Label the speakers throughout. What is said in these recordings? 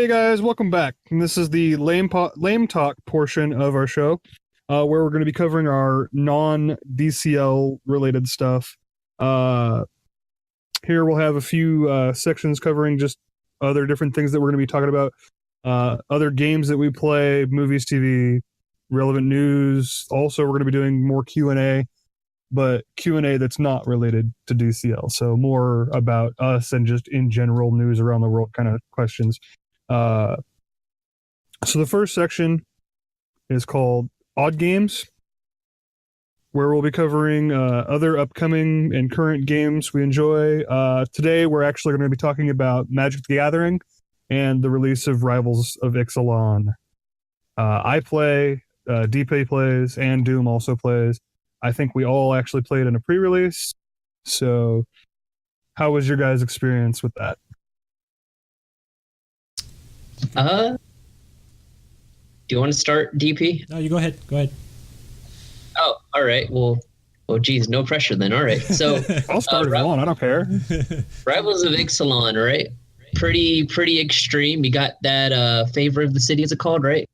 Speaker 1: Hey guys, welcome back. And this is the lame talk portion of our show, where we're going to be covering our non-DCL related stuff. Here we'll have a few sections covering just other different things that we're going to be talking about, other games that we play, movies, TV, relevant news. Also, we're going to be doing more Q&A, but Q&A that's not related to DCL. So more about us and just in general news around the world kind of questions. So the first section is called Odd Games, where we'll be covering other upcoming and current games we enjoy. Today we're actually going to be talking about Magic the Gathering and the release of Rivals of Ixalan. I play, DP plays, and Doom also plays. I think we all actually played in a pre-release. So how was your guys' experience with that?
Speaker 2: Do you want to start, DP?
Speaker 3: No, you go ahead. Go ahead.
Speaker 2: Oh, all right. Well, geez, no pressure then. All right. So
Speaker 1: I'll start if you want. I don't care.
Speaker 2: Rivals of Ixalan, right? Pretty extreme. You got that Favor of the City, is it called, right?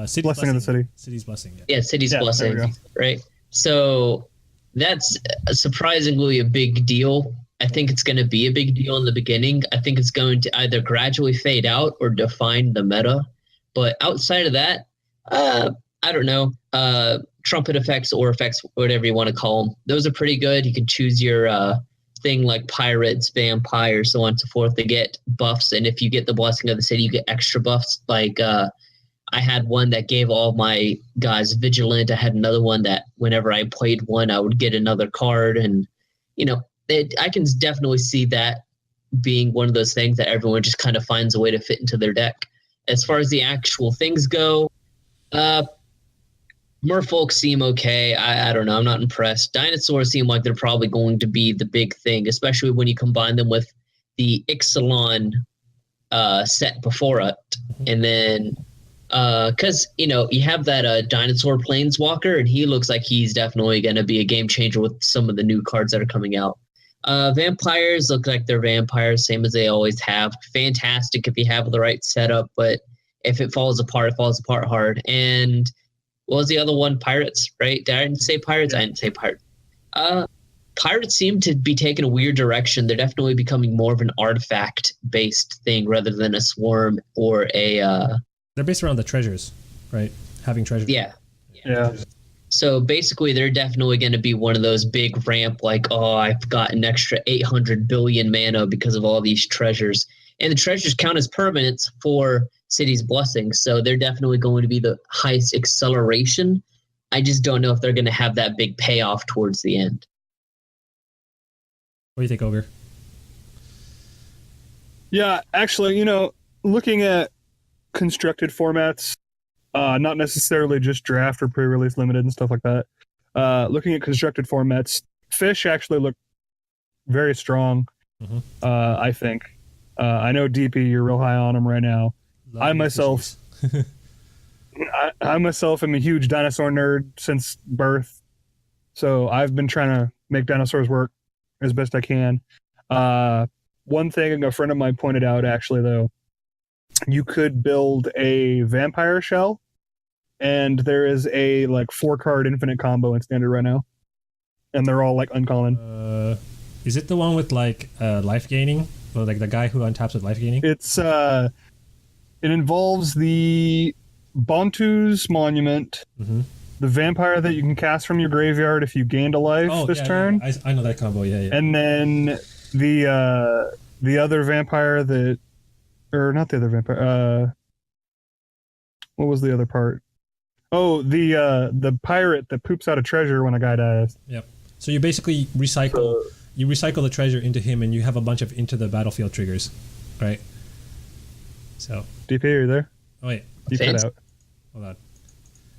Speaker 3: City's
Speaker 1: Blessing of the City.
Speaker 3: City's Blessing.
Speaker 2: Yeah, City's
Speaker 1: Yeah, there we
Speaker 2: Blessing,
Speaker 1: go.
Speaker 2: right? So that's surprisingly a big deal. I think it's going to be a big deal in the beginning. I think it's going to either gradually fade out or define the meta. But outside of that, I don't know. Trumpet effects or effects, whatever you want to call them. Those are pretty good. You can choose your thing like pirates, vampires, so on and so forth to get buffs. And if you get the Blessing of the City, you get extra buffs. Like I had one that gave all my guys Vigilant. I had another one that whenever I played one, I would get another card. And, you know, I can definitely see that being one of those things that everyone just kind of finds a way to fit into their deck. As far as the actual things go, merfolk seem okay. I don't know. I'm not impressed. Dinosaurs seem like they're probably going to be the big thing, especially when you combine them with the Ixalan set before it. And then, because, you know, you have that dinosaur planeswalker, and he looks like he's definitely going to be a game changer with some of the new cards that are coming out. Vampires look like they're vampires, same as they always have. Fantastic if you have the right setup, but if it falls apart, it falls apart hard. And what was the other one? Pirates, right? Did I didn't say pirates? I didn't say pirates. Pirates seem to be taking a weird direction. They're definitely becoming more of an artifact-based thing rather than a swarm or a...
Speaker 3: They're based around the treasures, right? Having treasures.
Speaker 2: Yeah.
Speaker 1: Yeah.
Speaker 2: So basically, they're definitely going to be one of those big ramp, like, oh, I've got an extra 800 billion mana because of all these treasures. And the treasures count as permanents for City's Blessing, so they're definitely going to be the highest acceleration. I just don't know if they're going to have that big payoff towards the end.
Speaker 3: What do you think, Ogre?
Speaker 1: Yeah, actually, you know, looking at constructed formats, not necessarily just draft or pre-release limited and stuff like that. Looking at constructed formats, Fish actually look very strong. I think. I know DP, you're real high on them right now. I myself am a huge dinosaur nerd since birth, so I've been trying to make dinosaurs work as best I can. One thing a friend of mine pointed out, actually, though, you could build a vampire shell, and there is a like 4-card infinite combo in standard right now, and they're all like uncommon.
Speaker 3: Is it the one with like life gaining, or like the guy who untaps with life gaining?
Speaker 1: It's it involves the Bontu's Monument, the vampire that you can cast from your graveyard if you gained a life this turn.
Speaker 3: Yeah. I know that combo. Yeah.
Speaker 1: And then the other vampire that, or not the other vampire. What was the other part? Oh, the pirate that poops out a treasure when a guy dies.
Speaker 3: Yep. So you basically recycle. You recycle the treasure into him, and you have a bunch of into the battlefield triggers, right? So.
Speaker 1: DP, are you there?
Speaker 3: Oh wait.
Speaker 1: You cut out.
Speaker 3: Hold on.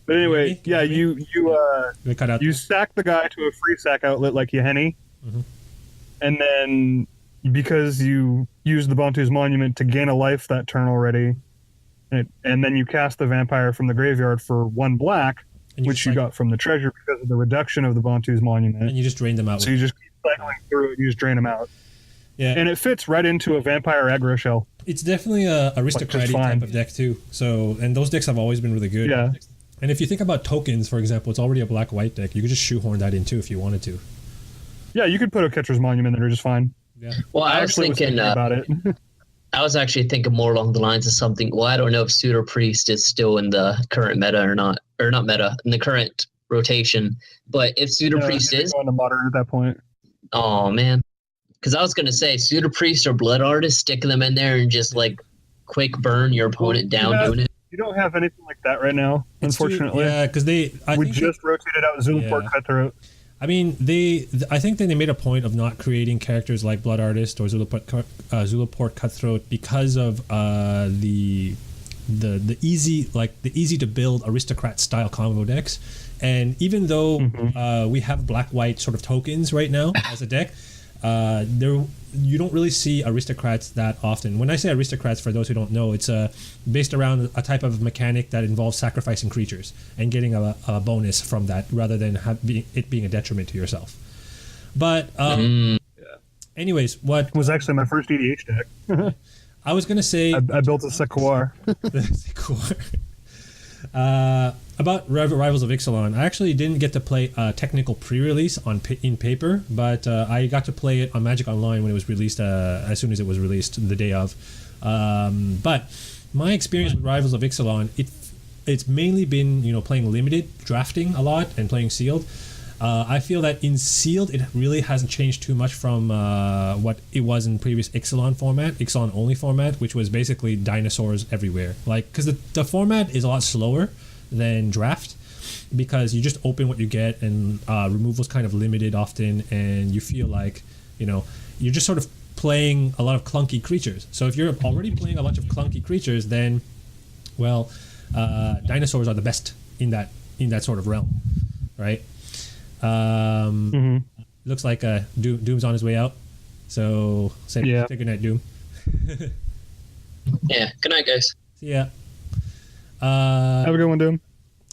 Speaker 1: But anyway, yeah, you
Speaker 3: cut out.
Speaker 1: You sack the guy to a free sack outlet like Yahenni, and then because you use the Bontu's Monument to gain a life that turn already, and then you cast the vampire from the graveyard for 1 black, which you got from the treasure because of the reduction of the Bontu's Monument.
Speaker 3: And you just drain them out.
Speaker 1: So you just keep cycling through it, you just drain them out.
Speaker 3: Yeah.
Speaker 1: And it fits right into a vampire aggro shell.
Speaker 3: It's definitely a aristocratic
Speaker 1: fine.
Speaker 3: type of deck too. So, and those decks have always been really good.
Speaker 1: Yeah.
Speaker 3: And if you think about tokens, for example, it's already a black-white deck. You could just shoehorn that in too if you wanted to.
Speaker 1: Yeah, you could put a Catcher's Monument in there just fine.
Speaker 3: Yeah.
Speaker 2: Well, I was
Speaker 1: actually
Speaker 2: thinking
Speaker 1: about it.
Speaker 2: I was actually thinking more along the lines of something. Well, I don't know if Suitor Priest is still in the current meta or not meta, in the current rotation. But if Suitor Priest is,
Speaker 1: going to modern at that point.
Speaker 2: oh man, because I was gonna say Suitor Priest or Blood Artist, sticking them in there and just like quick burn your opponent down doing it.
Speaker 1: You don't have anything like that right now, unfortunately.
Speaker 3: Yeah, because we
Speaker 1: just rotated out Zulaport Cutthroat.
Speaker 3: I mean, I think that they made a point of not creating characters like Blood Artist or Zulaport Cutthroat because of the easy to build aristocrat style combo decks. And even though we have black-white sort of tokens right now as a deck, you don't really see aristocrats that often. When I say aristocrats, for those who don't know, it's based around a type of mechanic that involves sacrificing creatures and getting a bonus from that rather than it being a detriment to yourself. But anyways, what
Speaker 1: was actually my first EDH deck.
Speaker 3: I was going to say...
Speaker 1: I built a Sequoia.
Speaker 3: About Rivals of Ixalan, I actually didn't get to play a technical pre-release in paper, but I got to play it on Magic Online when it was released, as soon as it was released, the day of. But my experience with Rivals of Ixalan, it's mainly been playing limited, drafting a lot, and playing sealed. I feel that in sealed, it really hasn't changed too much from what it was in previous Ixalan only format, which was basically dinosaurs everywhere. Because the format is a lot slower than draft, because you just open what you get, and removal's kind of limited often, and you feel like you're just sort of playing a lot of clunky creatures. So if you're already playing a bunch of clunky creatures, then dinosaurs are the best in that sort of realm, right? Looks like Doom's on his way out, so say good night, Doom.
Speaker 2: Yeah, good night, guys.
Speaker 3: See ya.
Speaker 1: Have a good one, Doom.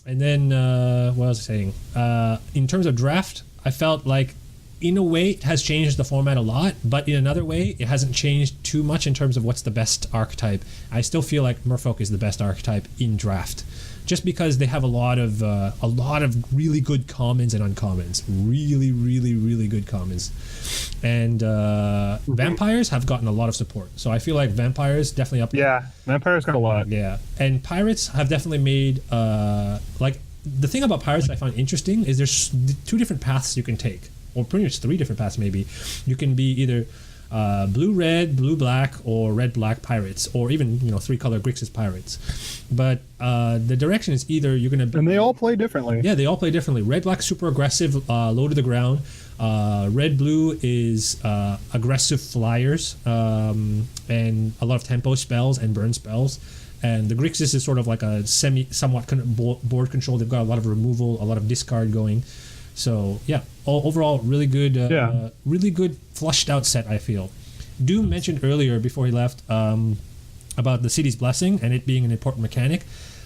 Speaker 3: And then what was I saying? In terms of draft, I felt like in a way it has changed the format a lot, but in another way it hasn't changed too much in terms of what's the best archetype. I still feel like Merfolk is the best archetype in draft, just because they have a lot of really good commons and uncommons, really good commons, and vampires have gotten a lot of support. So I feel like vampires definitely up.
Speaker 1: Yeah, vampires got a lot.
Speaker 3: Yeah, and pirates have definitely made the thing about pirates that I find interesting is there's two different paths you can take, or pretty much three different paths maybe. You can be either blue-red, blue-black, or red-black pirates, or even 3-color Grixis pirates. But the direction is either you're going to be...
Speaker 1: And they all play differently.
Speaker 3: Yeah, they all play differently. Red-black, super aggressive, low to the ground. Red-blue is aggressive flyers, and a lot of tempo spells and burn spells. And the Grixis is sort of like a somewhat board control. They've got a lot of removal, a lot of discard going. So yeah, overall really good flushed out set, I feel. Doom mentioned earlier before he left about the City's Blessing and it being an important mechanic.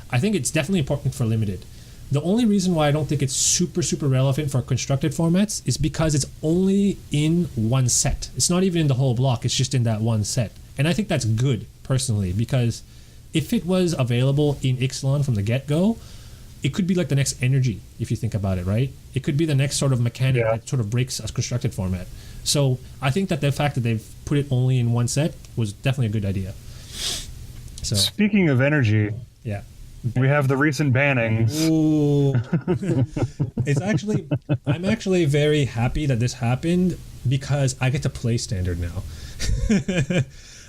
Speaker 3: I think it's definitely important for limited. The only reason why I don't think it's super relevant for constructed formats is because it's only in one set. It's not even in the whole block, it's just in that one set. And I think that's good, personally, because if it was available in Ixalan from the get-go, it could be like the next energy, if you think about it, right? It could be the next sort of mechanic that sort of breaks a constructed format. So I think that the fact that they've put it only in one set was definitely a good idea. So
Speaker 1: speaking of energy, we have the recent bannings.
Speaker 3: Ooh. I'm actually very happy that this happened because I get to play standard now.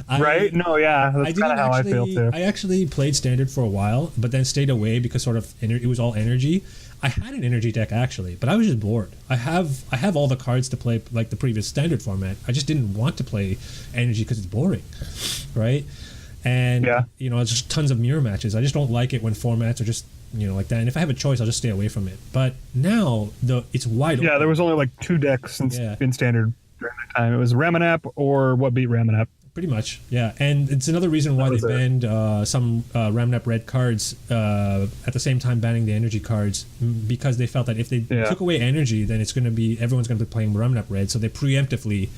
Speaker 1: Right? No, yeah. That's kind of how I feel too.
Speaker 3: I actually played standard for a while, but then stayed away because sort of it was all energy. I had an energy deck actually, but I was just bored. I have all the cards to play like the previous standard format. I just didn't want to play energy because it's boring, right? And it's just tons of mirror matches. I just don't like it when formats are just like that. And if I have a choice, I'll just stay away from it. But now it's wide open.
Speaker 1: Yeah, there was only like 2 decks in standard during that time. It was Ramanap or What Beat Ramanap.
Speaker 3: Pretty much, yeah. And it's another reason why they banned some Ramnap red cards at the same time banning the energy cards, because they felt that if they took away energy, then it's going to be everyone's going to be playing Ramnap red, so they preemptively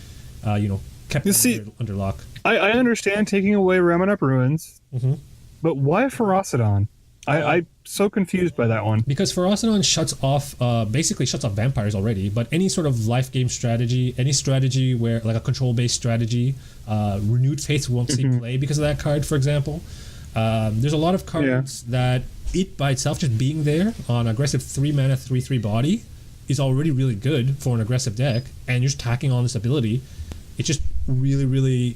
Speaker 3: kept
Speaker 1: You
Speaker 3: them
Speaker 1: see-
Speaker 3: under lock.
Speaker 1: I understand taking away Ramenup Ruins,
Speaker 3: Mhm.
Speaker 1: but why Ferocidon? I'm so confused by that one.
Speaker 3: Because Ferocidon basically shuts off vampires already, but any sort of life game strategy, any strategy where, like a control-based strategy, Renewed Faith won't see play because of that card, for example. There's a lot of cards that it by itself, just being there on aggressive 3-mana, 3/3 body, is already really good for an aggressive deck, and you're just tacking on this ability. It's just really, really,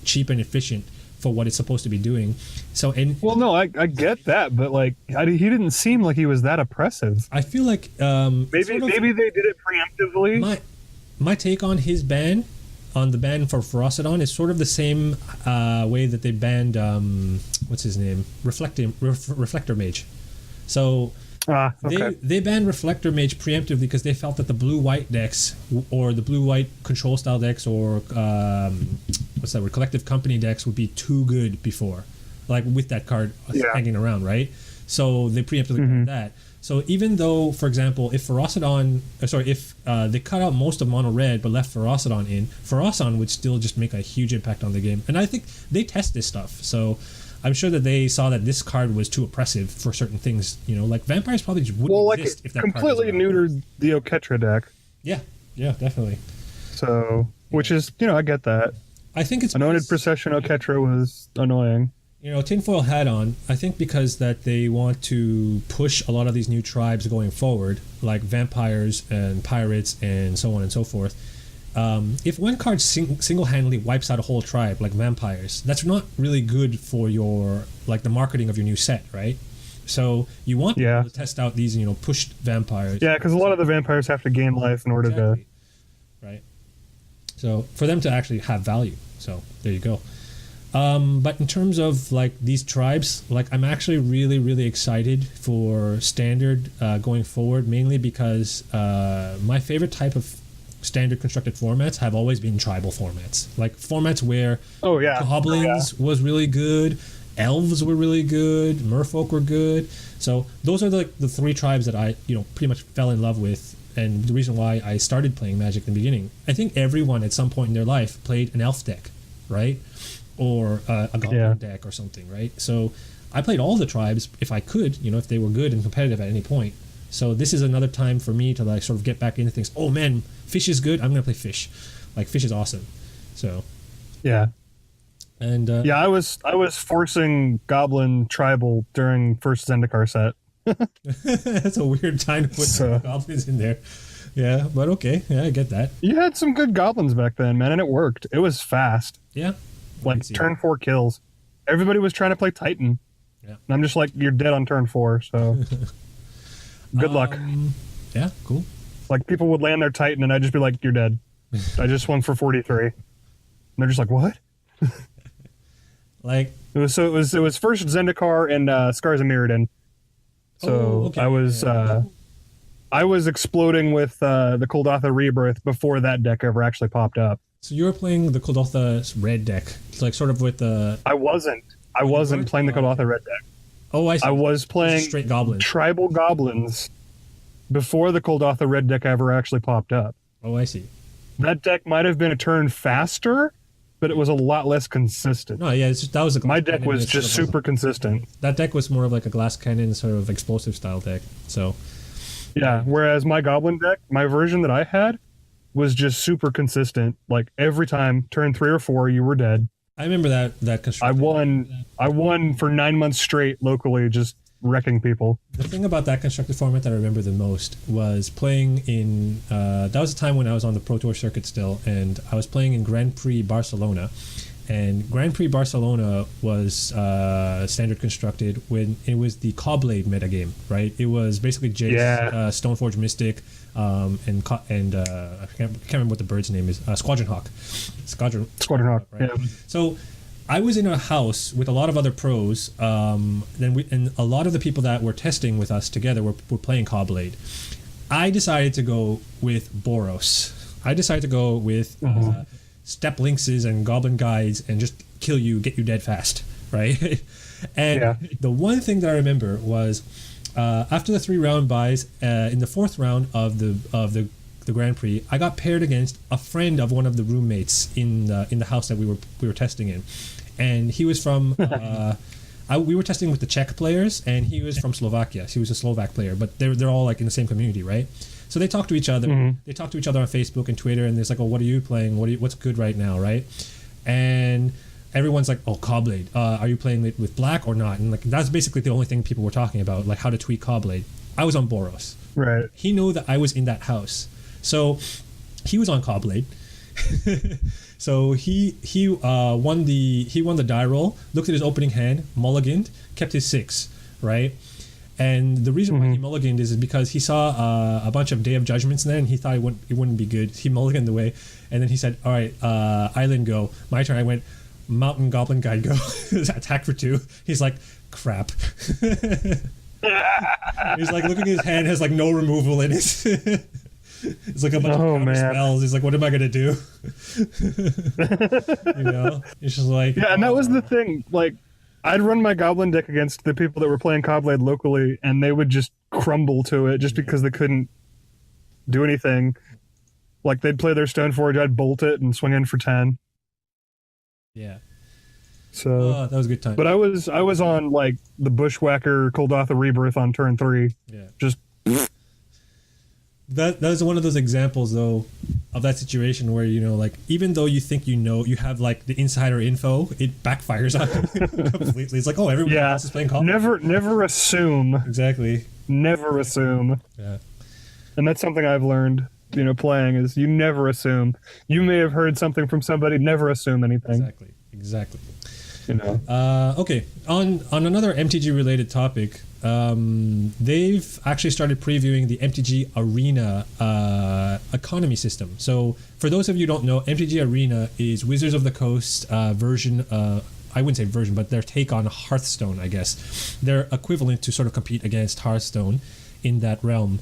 Speaker 3: cheap and efficient for what it's supposed to be doing. So,
Speaker 1: Well, no, I get that, but like, he didn't seem like he was that oppressive.
Speaker 3: I feel like
Speaker 1: Maybe they did it preemptively.
Speaker 3: My take on his ban, on the ban for Ferocidon, is sort of the same way that they banned what's his name, Reflector Mage. So
Speaker 1: Okay.
Speaker 3: they banned Reflector Mage preemptively because they felt that the blue-white decks or the blue-white control style decks or collective company decks would be too good before, like with that card hanging around, right? So they preemptively banned that. So even though, for example, if they cut out most of mono red but left Ferocidon in, Ferocidon would still just make a huge impact on the game. And I think they test this stuff, so I'm sure that they saw that this card was too oppressive for certain things. Like vampires probably just wouldn't exist if that card
Speaker 1: completely
Speaker 3: wasn't around.
Speaker 1: neutered the Oketra deck.
Speaker 3: Yeah, definitely.
Speaker 1: So, which is, I get that.
Speaker 3: I think it's
Speaker 1: Anointed Procession Oketra was annoying.
Speaker 3: tinfoil hat on. I think because that they want to push a lot of these new tribes going forward, like vampires and pirates and so on and so forth. If one card single-handedly wipes out a whole tribe, like vampires, that's not really good for the marketing of your new set, right? So you want people to test out these, pushed vampires.
Speaker 1: Yeah, because a lot of the vampires have to gain life in order to...
Speaker 3: Right. So for them to actually have value. So there you go. But in terms of these tribes, I'm actually really, really excited for Standard going forward, mainly because my favorite type of Standard constructed formats have always been tribal formats, like formats where goblins was really good, elves were really good, merfolk were good. So those are the three tribes that I pretty much fell in love with, and the reason why I started playing Magic in the beginning. I think everyone at some point in their life played an elf deck, right, or a goblin deck or something, right? So I played all the tribes if I could, if they were good and competitive at any point. So this is another time for me to sort of get back into things. Oh man, fish is good. I'm gonna play fish. Fish is awesome. So and
Speaker 1: I was forcing Goblin Tribal during first Zendikar set.
Speaker 3: That's a weird time to put goblins in there. Yeah, but okay. Yeah, I get that.
Speaker 1: You had some good goblins back then, man, and it worked. It was fast.
Speaker 3: Yeah.
Speaker 1: Turn 4 kills. Everybody was trying to play Titan.
Speaker 3: Yeah.
Speaker 1: And I'm just you're dead on turn 4, so good luck.
Speaker 3: Yeah, cool.
Speaker 1: People would land their Titan and I'd just be like, you're dead. I just won for 43. And they're just like, what? It was first Zendikar and Scars of Mirrodin. So I was exploding with the Kuldotha Rebirth before that deck ever actually popped up.
Speaker 3: So you were playing the Kuldotha red deck, sort of with the...
Speaker 1: I wasn't playing the Kuldotha red deck.
Speaker 3: Oh, I see.
Speaker 1: I was playing
Speaker 3: straight goblins.
Speaker 1: Tribal goblins before the Kuldotha red deck ever actually popped up.
Speaker 3: Oh, I see.
Speaker 1: That deck might have been a turn faster, but it was a lot less consistent.
Speaker 3: No, yeah, that was
Speaker 1: my deck was just super consistent.
Speaker 3: That deck was more of a glass cannon sort of explosive style deck. So
Speaker 1: yeah, whereas my goblin deck, my version that I had, was just super consistent. Every time, turn 3 or 4, you were dead.
Speaker 3: I remember that constructed.
Speaker 1: I won for 9 months straight locally, just wrecking people.
Speaker 3: The thing about that constructed format that I remember the most was playing in. That was a time when I was on the Pro Tour circuit still, and I was playing in Grand Prix Barcelona. And Grand Prix Barcelona was standard constructed when it was the Cobblade metagame, right? It was basically Jace, Stoneforge Mystic, and I can't remember what the bird's name is. Squadron Hawk. Squadron Hawk. Right? Yeah. So I was in a house with a lot of other pros. And a lot of the people that were testing with us together were playing Cobblade. I decided to go with Boros. I decided to go with Step Lynxes and Goblin Guides and just kill you, get you dead fast, right? And the one thing that I remember was after the 3 round buys, in the 4th round of the the Grand Prix, I got paired against a friend of one of the roommates in the house that we were testing in, and he was from. We were testing with the Czech players, and he was from Slovakia. He was a Slovak player, but they're all like in the same community, right? So they talk to each other. Mm-hmm. They talk to each other on Facebook and Twitter, and it's like, "Oh, what are you playing? What's good right now, right?" And everyone's like, "Oh, Cobblade. Are you playing it with black or not?" And like that's basically the only thing people were talking about, like how to tweak Cobblade. I was on Boros.
Speaker 1: Right.
Speaker 3: He knew that I was in that house, so he was on Cobblade. So he won the die roll, looked at his opening hand, mulliganed, kept his 6, right? And the reason why he mulliganed is because he saw a bunch of Day of Judgments in there, and he thought it wouldn't be good. He mulliganed away, and then he said, "All right, Island go. My turn." I went, "Mountain Goblin Guide go." Attack for 2. He's like, "Crap." He's like looking at his hand, has like no removal in it. It's like a bunch of spells. He's like, "What am I gonna do?" It's just like
Speaker 1: and that was the thing. Like, I'd run my Goblin deck against the people that were playing Cobblade locally, and they would just crumble to it just because they couldn't do anything. Like, they'd play their Stoneforge, I'd bolt it and swing in for 10.
Speaker 3: Yeah.
Speaker 1: So
Speaker 3: that was a good time.
Speaker 1: But I was on like the Bushwhacker Kuldotha Rebirth on turn 3.
Speaker 3: Yeah.
Speaker 1: Just.
Speaker 3: That was one of those examples, though, of that situation where, like, even though you think you have, like, the insider info, it backfires on you completely. It's like, oh, everyone else is playing Cobblade.
Speaker 1: Never assume.
Speaker 3: Exactly.
Speaker 1: Never assume.
Speaker 3: Yeah. And
Speaker 1: that's something I've learned, playing, is you never assume. You may have heard something from somebody, never assume anything.
Speaker 3: Exactly. Okay, on another MTG-related topic, they've actually started previewing the MTG Arena economy system. So for those of you who don't know, MTG Arena is Wizards of the Coast version, I wouldn't say version, but their take on Hearthstone, I guess. Their equivalent to sort of compete against Hearthstone in that realm.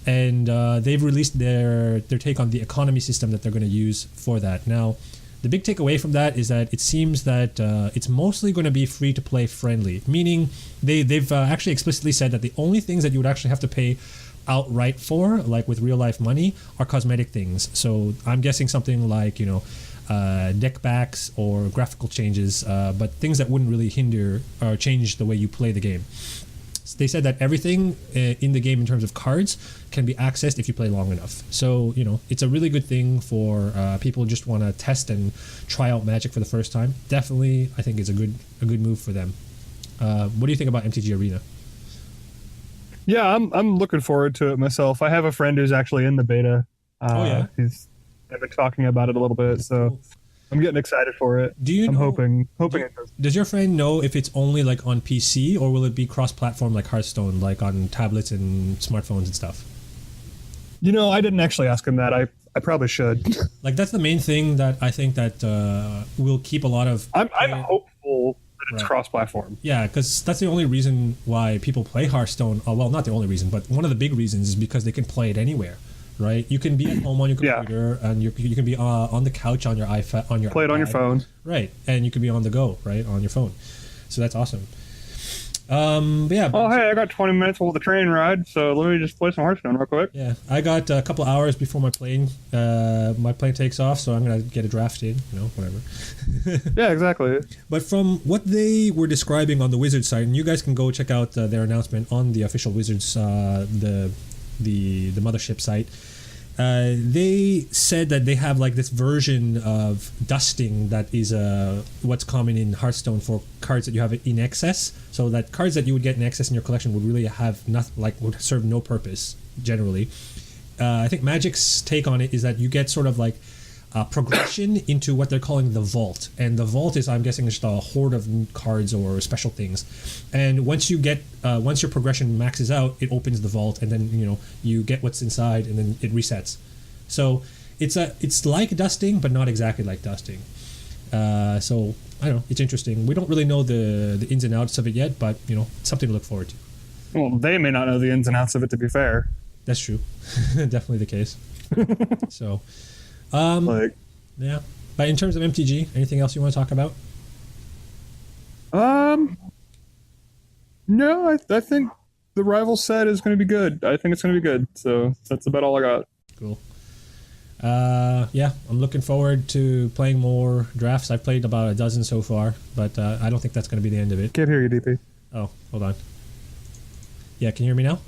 Speaker 3: And they've released their take on the economy system that they're going to use for that. Now, the big takeaway from that is that it seems that it's mostly going to be free-to-play friendly, meaning they've actually explicitly said that the only things that you would actually have to pay outright for, like with real-life money, are cosmetic things. So I'm guessing something like, deck backs or graphical changes, but things that wouldn't really hinder or change the way you play the game. They said that everything in the game in terms of cards can be accessed if you play long enough. So, it's a really good thing for people who just want to test and try out Magic for the first time. Definitely, I think it's a good move for them. What do you think about MTG Arena?
Speaker 1: Yeah, I'm looking forward to it myself. I have a friend who's actually in the beta. I've been talking about it a little bit, so cool. I'm getting excited for it. I'm hoping it does.
Speaker 3: Does your friend know if it's only like on PC, or will it be cross-platform like Hearthstone, like on tablets and smartphones and stuff?
Speaker 1: I didn't actually ask him that. I probably should.
Speaker 3: Like, that's the main thing that I think that will keep a lot of...
Speaker 1: I'm hopeful that it's cross-platform.
Speaker 3: Yeah, because that's the only reason why people play Hearthstone. Well, not the only reason, but one of the big reasons is because they can play it anywhere. Right, you can be at home on your computer, and you can be on the couch on your iPad, on your
Speaker 1: play it
Speaker 3: iPad,
Speaker 1: on your phone.
Speaker 3: Right, and you can be on the go, right, on your phone. So that's awesome. But yeah.
Speaker 1: Oh, hey, I got 20 minutes for the train ride, so let me just play some Hearthstone real quick.
Speaker 3: Yeah, I got a couple hours before my plane takes off, so I'm gonna get a draft in, whatever.
Speaker 1: Yeah, exactly.
Speaker 3: But from what they were describing on the Wizards site, and you guys can go check out their announcement on the official Wizards the mothership site, they said that they have like this version of dusting that is what's common in Hearthstone for cards that you have in excess. So that cards that you would get in excess in your collection would really have nothing, like would serve no purpose generally. I think Magic's take on it is that you get sort of like progression into what they're calling the vault, and the vault is, I'm guessing, just a hoard of cards or special things. And once your progression maxes out, it opens the vault, and then you get what's inside, and then it resets. So it's like dusting, but not exactly like dusting. So I don't know, it's interesting. We don't really know the ins and outs of it yet, but it's something to look forward to.
Speaker 1: Well, they may not know the ins and outs of it, to be fair.
Speaker 3: That's true. Definitely the case. So yeah, but in terms of MTG, anything else you want to talk about?
Speaker 1: No, I think the rival set is going to be good. I think it's going to be good. So that's about all I got.
Speaker 3: Cool. Yeah, I'm looking forward to playing more drafts. I've played about a dozen so far, but I don't think that's going to be the end of it.
Speaker 1: Can't hear you, DP.
Speaker 3: Oh, hold on. Yeah, can you hear me now?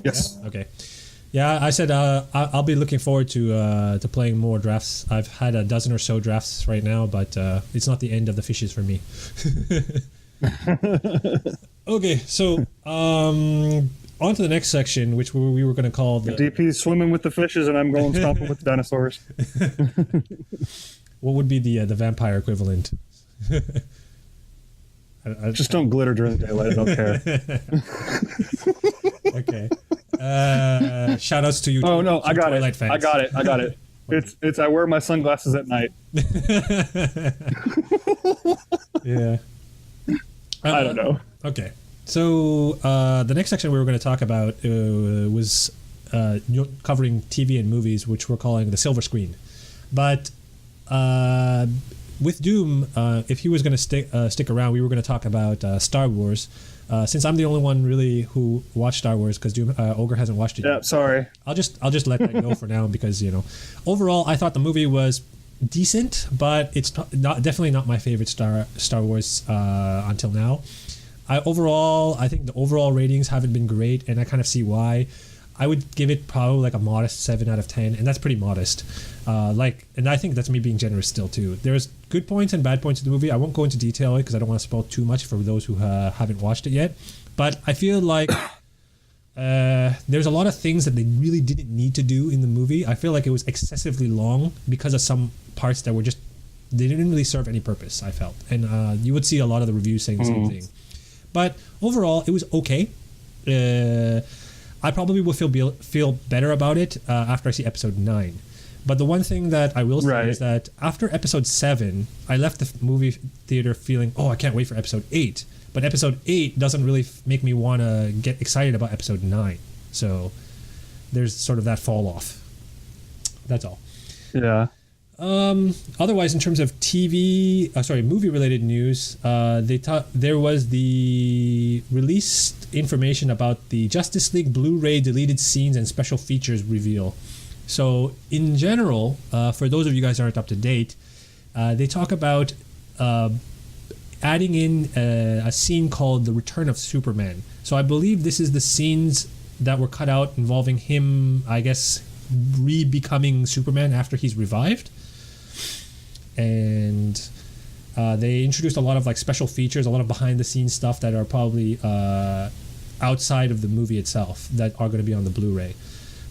Speaker 1: Yes.
Speaker 3: Okay. Yeah, I said I'll be looking forward to playing more drafts. I've had a dozen or so drafts right now, but it's not the end of the fishes for me. Okay, so on to the next section, which we were going to call the
Speaker 1: DP's swimming with the fishes, and I'm going stomping with the dinosaurs.
Speaker 3: What would be the vampire equivalent?
Speaker 1: Just don't glitter during the daylight. I don't care.
Speaker 3: Okay. Shout outs to you.
Speaker 1: Oh no, I got
Speaker 3: Twilight
Speaker 1: it.
Speaker 3: fans.
Speaker 1: I got it. It's I wear my sunglasses at night.
Speaker 3: Yeah.
Speaker 1: I don't know.
Speaker 3: Okay. So the next section we were going to talk about was covering TV and movies, which we're calling the silver screen. But with Doom, if he was going to stick around, we were going to talk about Star Wars. Since I'm the only one really who watched Star Wars, because Ogre hasn't watched it yet.
Speaker 1: Yeah, sorry.
Speaker 3: I'll just let that go for now, because overall I thought the movie was decent, but it's definitely not my favorite Star Wars until now. I think the overall ratings haven't been great, and I kind of see why. I would give it probably like a modest 7 out of 10, and that's pretty modest. And I think that's me being generous still too. There's good points and bad points in the movie. I won't go into detail because I don't want to spoil too much for those who haven't watched it yet. But I feel like there's a lot of things that they really didn't need to do in the movie. I feel like it was excessively long because of some parts that were they didn't really serve any purpose, I felt. And you would see a lot of the reviews saying the same thing. But overall, it was okay. I probably will feel better about it after I see episode 9. But the one thing that I will say is that after episode 7, I left the movie theater feeling, I can't wait for episode 8. But episode 8 doesn't really make me want to get excited about episode 9. So there's sort of that fall off. That's all.
Speaker 1: Yeah.
Speaker 3: Otherwise, in terms of movie-related news, there was the released information about the Justice League Blu-ray deleted scenes and special features reveal. So, in general, for those of you guys who aren't up to date, they talk about adding in a scene called The Return of Superman. So, I believe this is the scenes that were cut out involving him, I guess, re-becoming Superman after he's revived. And they introduced a lot of special features, a lot of behind the scenes stuff that are probably outside of the movie itself that are going to be on the Blu-ray.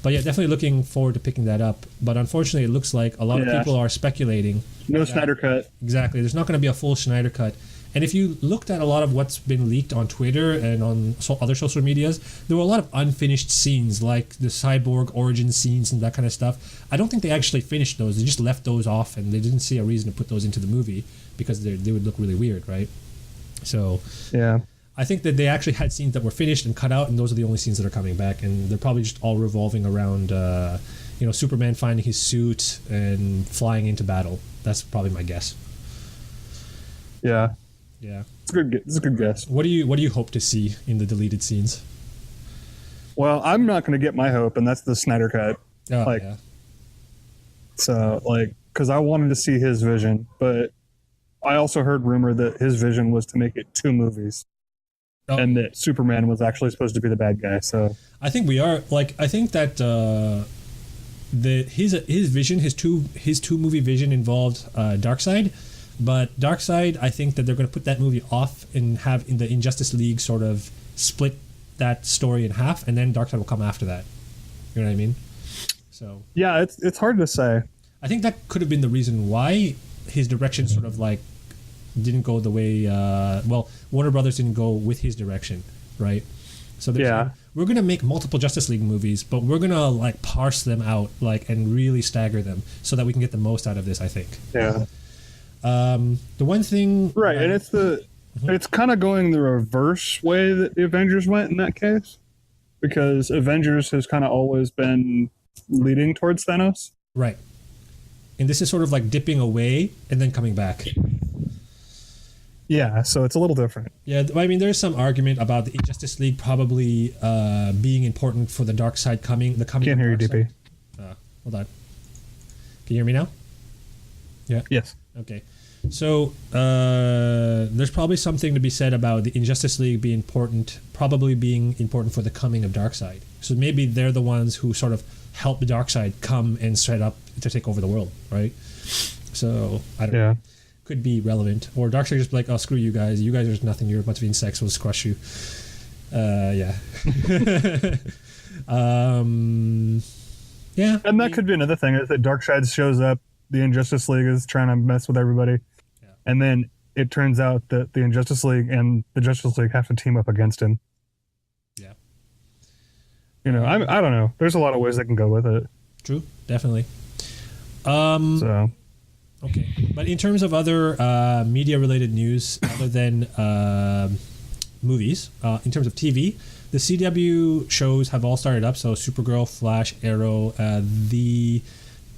Speaker 3: But yeah, definitely looking forward to picking that up. But unfortunately, it looks like a lot of people are speculating.
Speaker 1: No Snyder Cut.
Speaker 3: Exactly. There's not going to be a full Snyder Cut. And if you looked at a lot of what's been leaked on Twitter and on other social medias, there were a lot of unfinished scenes, like the Cyborg origin scenes and that kind of stuff. I don't think they actually finished those. They just left those off, and they didn't see a reason to put those into the movie because they would look really weird, right? So
Speaker 1: yeah,
Speaker 3: I think that they actually had scenes that were finished and cut out, and those are the only scenes that are coming back, and they're probably just all revolving around, Superman finding his suit and flying into battle. That's probably my guess.
Speaker 1: Yeah.
Speaker 3: Yeah,
Speaker 1: it's a good guess.
Speaker 3: What do you hope to see in the deleted scenes?
Speaker 1: Well, I'm not going to get my hope, and that's the Snyder Cut.
Speaker 3: Oh, yeah.
Speaker 1: So, because I wanted to see his vision, but I also heard rumor that his vision was to make it 2 movies, and that Superman was actually supposed to be the bad guy. So
Speaker 3: I think we are I think that his vision, his two movie vision involved Darkseid. But Darkseid, I think that they're going to put that movie off and have in the Injustice League sort of split that story in half, and then Darkseid will come after that. You know what I mean? So
Speaker 1: yeah, it's hard to say.
Speaker 3: I think that could have been the reason why his direction sort of didn't go the way. Warner Brothers didn't go with his direction, right? So we're going to make multiple Justice League movies, but we're going to parse them out and really stagger them so that we can get the most out of this. I think.
Speaker 1: Yeah.
Speaker 3: The one thing,
Speaker 1: right, and it's kind of going the reverse way that the Avengers went in that case, because Avengers has kind of always been leading towards Thanos,
Speaker 3: right, and this is sort of dipping away and then coming back.
Speaker 1: Yeah, so it's a little different.
Speaker 3: Yeah, I mean, there's some argument about the Justice League probably being important for the Darkseid coming.
Speaker 1: Can't hear you, DP.
Speaker 3: Hold on. Can you hear me now? Yeah.
Speaker 1: Yes.
Speaker 3: Okay. So there's probably something to be said about the Injustice League being important for the coming of Darkseid. So maybe they're the ones who sort of help the Darkseid come and set up to take over the world, right? So I don't know. Could be relevant. Or Darkseid just be like, oh, screw you guys. You guys are just nothing. You're a bunch of insects. We'll just crush you. Yeah. Yeah.
Speaker 1: And that could be another thing, is that Darkseid shows up, the Injustice League is trying to mess with everybody. Yeah. And then it turns out that the Injustice League and the Justice League have to team up against him.
Speaker 3: Yeah.
Speaker 1: You know, I don't know. There's a lot of ways they can go with it.
Speaker 3: True. Definitely.
Speaker 1: So...
Speaker 3: Okay, but in terms of other media-related news, other than movies, in terms of TV, the CW shows have all started up. So Supergirl, Flash, Arrow, the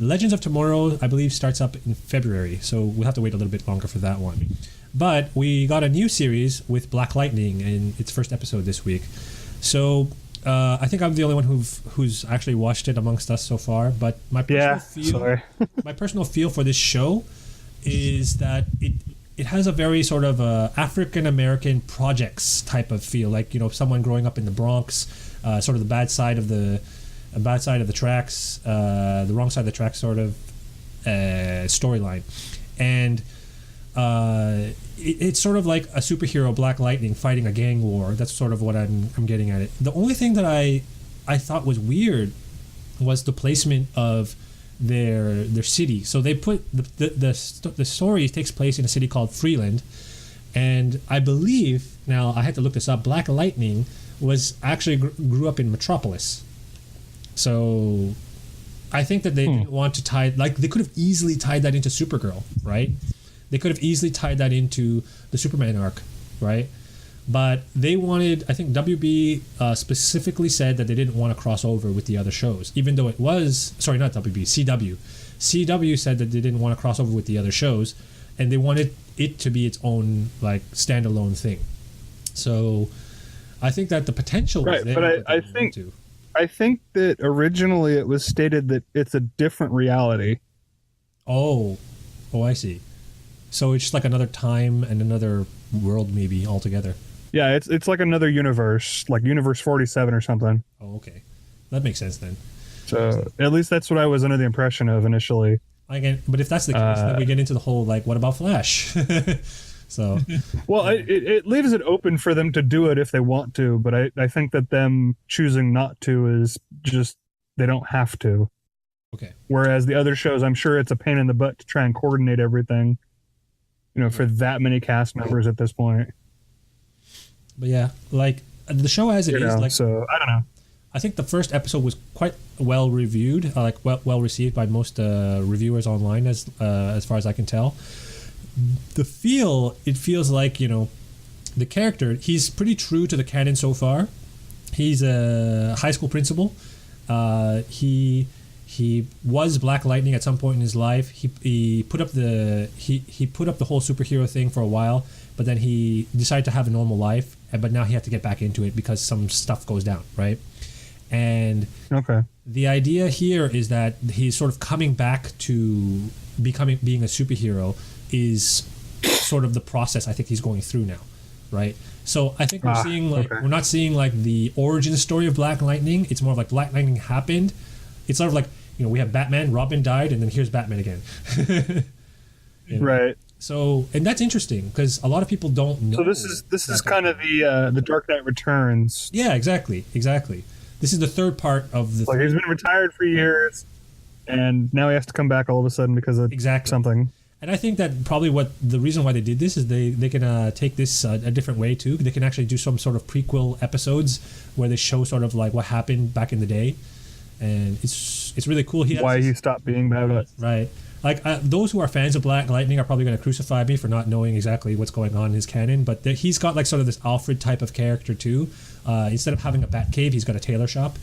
Speaker 3: Legends of Tomorrow, I believe, starts up in February. So we'll have to wait a little bit longer for that one. But we got a new series with Black Lightning in its first episode this week. So I think I'm the only one who's actually watched it amongst us so far. But my personal feel for this show is that it has a very sort of African American projects type of feel, like, you know, someone growing up in the Bronx, sort of the bad side of the tracks, the wrong side of the tracks sort of storyline, and it's sort of like a superhero, Black Lightning, fighting a gang war. That's sort of what I'm getting at it. The only thing that I thought was weird was the placement of their city. So they put the story takes place in a city called Freeland, and I believe, now I had to look this up, Black Lightning was actually grew up in Metropolis. So I think that they didn't want to tie, like, they could have easily tied that into Supergirl, right? They could have easily tied that into the Superman arc, right? But they wanted, I think WB specifically said that they didn't want to cross over with the other shows, even though it was, sorry, not WB, CW. CW said that they didn't want to cross over with the other shows, and they wanted it to be its own, like, standalone thing. So I think that the potential was there.
Speaker 1: But I think that originally it was stated that it's a different reality.
Speaker 3: Oh, I see. So it's just like another time and another world, maybe, altogether.
Speaker 1: Yeah, it's like another universe, like Universe 47 or something.
Speaker 3: Oh, okay. That makes sense then.
Speaker 1: So at least that's what I was under the impression of initially.
Speaker 3: But if that's the case, then we get into the whole, like, what about Flash? So,
Speaker 1: well, it leaves it open for them to do it if they want to, but I think that them choosing not to is just, they don't have to.
Speaker 3: Okay.
Speaker 1: Whereas the other shows, I'm sure it's a pain in the butt to try and coordinate everything, you know, for that many cast members at this point.
Speaker 3: But yeah, like, the show as it is, like,
Speaker 1: so I don't know.
Speaker 3: I think the first episode was quite well reviewed, well received by most reviewers online, as far as I can tell. It feels like, you know, the character, he's pretty true to the canon so far. He's a high school principal. He was Black Lightning at some point in his life. He put up the whole superhero thing for a while, but then he decided to have a normal life. But now he had to get back into it because some stuff goes down, right? And the idea here is that he's sort of coming back to being a superhero is sort of the process I think he's going through now, right? So I think we're seeing we're not seeing like the origin story of Black Lightning. It's more of like Black Lightning happened. It's sort of like, you know, we have Batman, Robin died, and then here's Batman again. You know? Right. So, and that's interesting because a lot of people don't know.
Speaker 1: So this is kind of the Dark Knight Returns.
Speaker 3: Yeah, exactly. This is the third part of the.
Speaker 1: Like, he's been retired for years, and now he has to come back all of a sudden because of something.
Speaker 3: And I think that probably the reason why they did this is they can take this a different way too. They can actually do some sort of prequel episodes where they show sort of like what happened back in the day, and it's really cool.
Speaker 1: He stopped being bad.
Speaker 3: Right. Like, those who are fans of Black Lightning are probably going to crucify me for not knowing exactly what's going on in his canon, but he's got like sort of this Alfred type of character too. Instead of having a bat cave, he's got a tailor shop.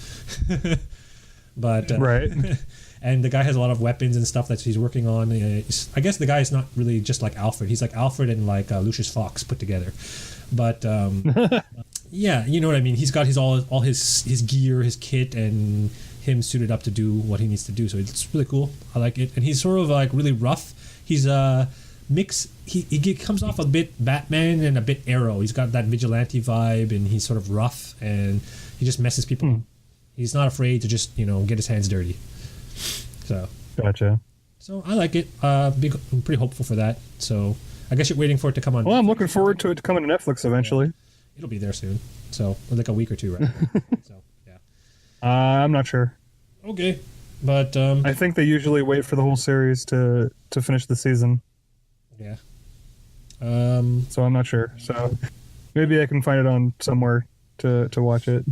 Speaker 3: But
Speaker 1: right.
Speaker 3: And the guy has a lot of weapons and stuff that he's working on. I guess the guy is not really just like Alfred. He's like Alfred and like Lucius Fox put together. But yeah, you know what I mean. He's got all his gear, his kit, and him suited up to do what he needs to do. So it's really cool. I like it. And he's sort of like really rough. He's a mix. He comes off a bit Batman and a bit Arrow. He's got that vigilante vibe, and he's sort of rough, and he just messes people up. He's not afraid to just, get his hands dirty. So
Speaker 1: Gotcha.
Speaker 3: So I like it. I'm pretty hopeful for that. So I guess you're waiting for it to come on.
Speaker 1: Well, I'm looking forward to it coming to Netflix eventually.
Speaker 3: Yeah. It'll be there soon. So like a week or two, right? So yeah.
Speaker 1: I'm not sure.
Speaker 3: Okay, but
Speaker 1: I think they usually wait for the whole series to finish the season.
Speaker 3: Yeah.
Speaker 1: So I'm not sure. So maybe I can find it on somewhere to watch it.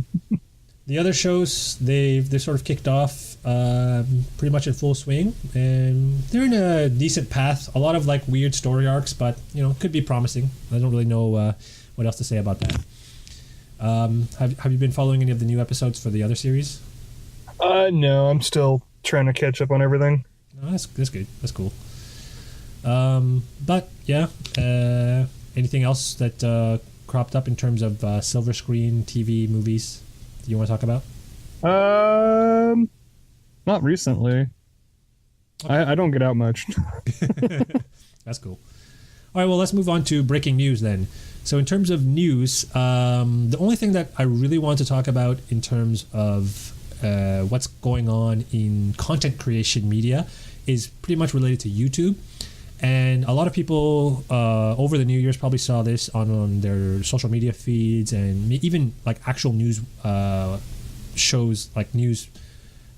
Speaker 3: The other shows they sort of kicked off pretty much in full swing, and they're in a decent path. A lot of like weird story arcs, but could be promising. I don't really know what else to say about that. Have you been following any of the new episodes for the other series?
Speaker 1: No, I'm still trying to catch up on everything.
Speaker 3: Oh, that's good. That's cool. But yeah, anything else that cropped up in terms of silver screen TV movies you want to talk about?
Speaker 1: Not recently. Okay. I don't get out much.
Speaker 3: That's cool. All right, well, let's move on to breaking news then. So in terms of news, the only thing that I really want to talk about in terms of what's going on in content creation media is pretty much related to YouTube. And a lot of people over the New Year's probably saw this on their social media feeds, and even like actual news shows, like news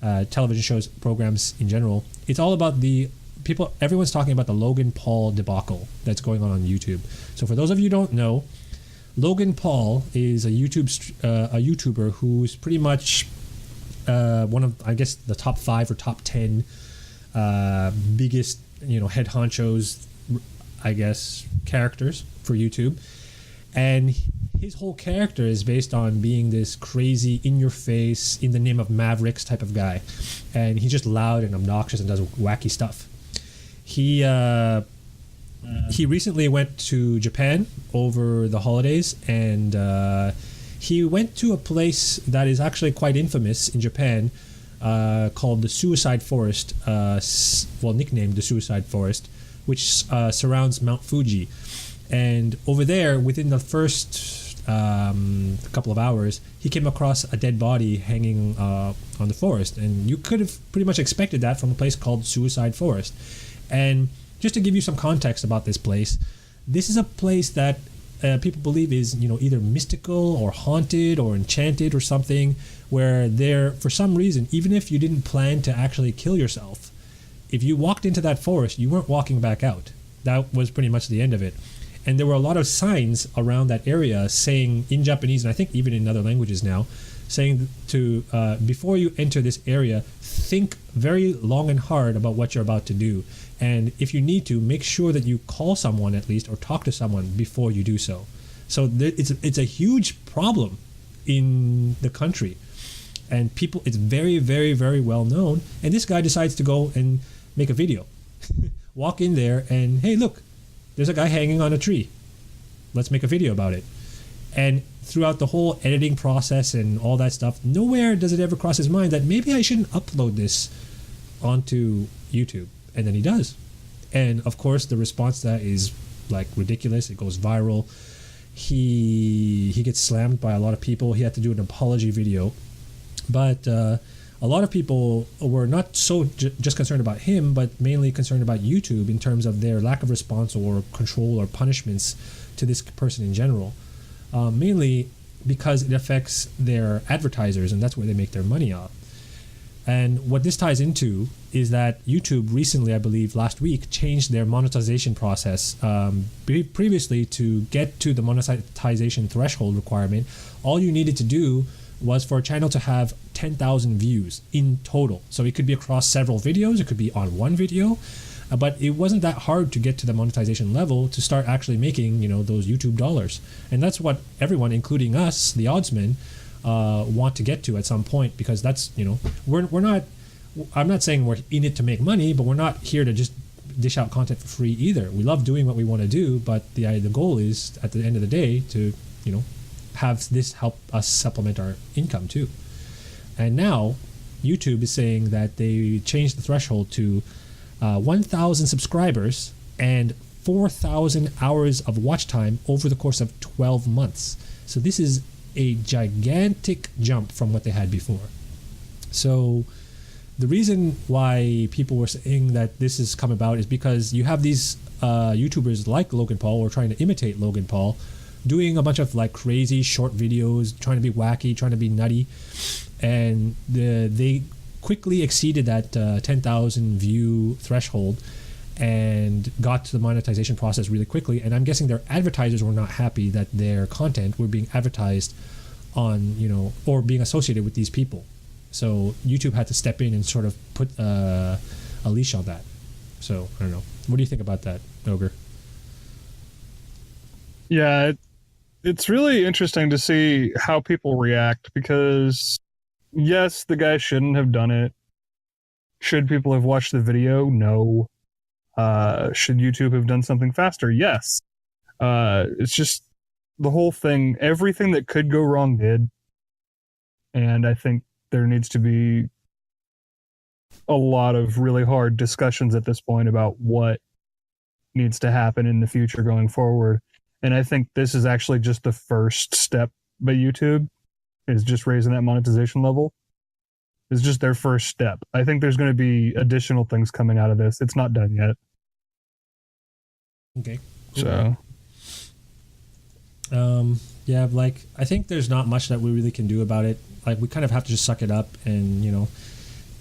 Speaker 3: television shows, programs in general. It's all about everyone's talking about the Logan Paul debacle that's going on YouTube. So for those of you who don't know, Logan Paul is a YouTuber who's pretty much one of, I guess, the top 5 or top 10 biggest head honchos, I guess, characters for YouTube. And his whole character is based on being this crazy, in-your-face, in the name of Mavericks type of guy. And he's just loud and obnoxious and does wacky stuff. He recently went to Japan over the holidays, and he went to a place that is actually quite infamous in Japan, called the Suicide Forest, nicknamed the Suicide Forest, which surrounds Mount Fuji. And over there, within the first couple of hours, he came across a dead body hanging on the forest. And you could have pretty much expected that from a place called Suicide Forest. And just to give you some context about this place, this is a place that people believe is, either mystical or haunted or enchanted or something, where there, for some reason, even if you didn't plan to actually kill yourself, if you walked into that forest, you weren't walking back out. That was pretty much the end of it. And there were a lot of signs around that area saying, in Japanese, and I think even in other languages now, saying to, before you enter this area, think very long and hard about what you're about to do. And if you need to, make sure that you call someone at least, or talk to someone before you do so. So it's a huge problem in the country. And people, it's very, very, very well known. And this guy decides to go and make a video. Walk in there and, hey, look, there's a guy hanging on a tree. Let's make a video about it. And throughout the whole editing process and all that stuff, nowhere does it ever cross his mind that maybe I shouldn't upload this onto YouTube. And then he does. And of course, the response to that is like ridiculous. It goes viral. He gets slammed by a lot of people. He had to do an apology video. But a lot of people were not so just concerned about him, but mainly concerned about YouTube in terms of their lack of response or control or punishments to this person in general. Mainly because it affects their advertisers, and that's where they make their money off. And what this ties into is that YouTube recently, I believe last week, changed their monetization process. Previously, to get to the monetization threshold requirement, all you needed to do was for a channel to have 10,000 views in total. So it could be across several videos, it could be on one video, but it wasn't that hard to get to the monetization level to start actually making, those YouTube dollars. And that's what everyone, including us, the oddsmen, want to get to at some point, because that's, we're not, I'm not saying we're in it to make money, but we're not here to just dish out content for free either. We love doing what we want to do, but the goal is at the end of the day to, have this help us supplement our income too. And now YouTube is saying that they changed the threshold to 1,000 subscribers and 4,000 hours of watch time over the course of 12 months. So this is a gigantic jump from what they had before. So the reason why people were saying that this has come about is because you have these YouTubers like Logan Paul, or trying to imitate Logan Paul, doing a bunch of like crazy short videos, trying to be wacky, trying to be nutty, and they quickly exceeded that 10,000 view threshold and got to the monetization process really quickly. And I'm guessing their advertisers were not happy that their content were being advertised on, or being associated with these people. So YouTube had to step in and sort of put a leash on that. So I don't know. What do you think about that, Ogre?
Speaker 1: Yeah, it's really interesting to see how people react, because yes, the guy shouldn't have done it. Should people have watched the video? No. Should YouTube have done something faster? Yes. It's just the whole thing, everything that could go wrong did. And I think there needs to be a lot of really hard discussions at this point about what needs to happen in the future going forward. And I think this is actually just the first step by YouTube, is just raising that monetization level. It's just their first step. I think there's going to be additional things coming out of this. It's not done yet.
Speaker 3: Okay. Cool. So, yeah, like I think there's not much that we really can do about it. Like we kind of have to just suck it up and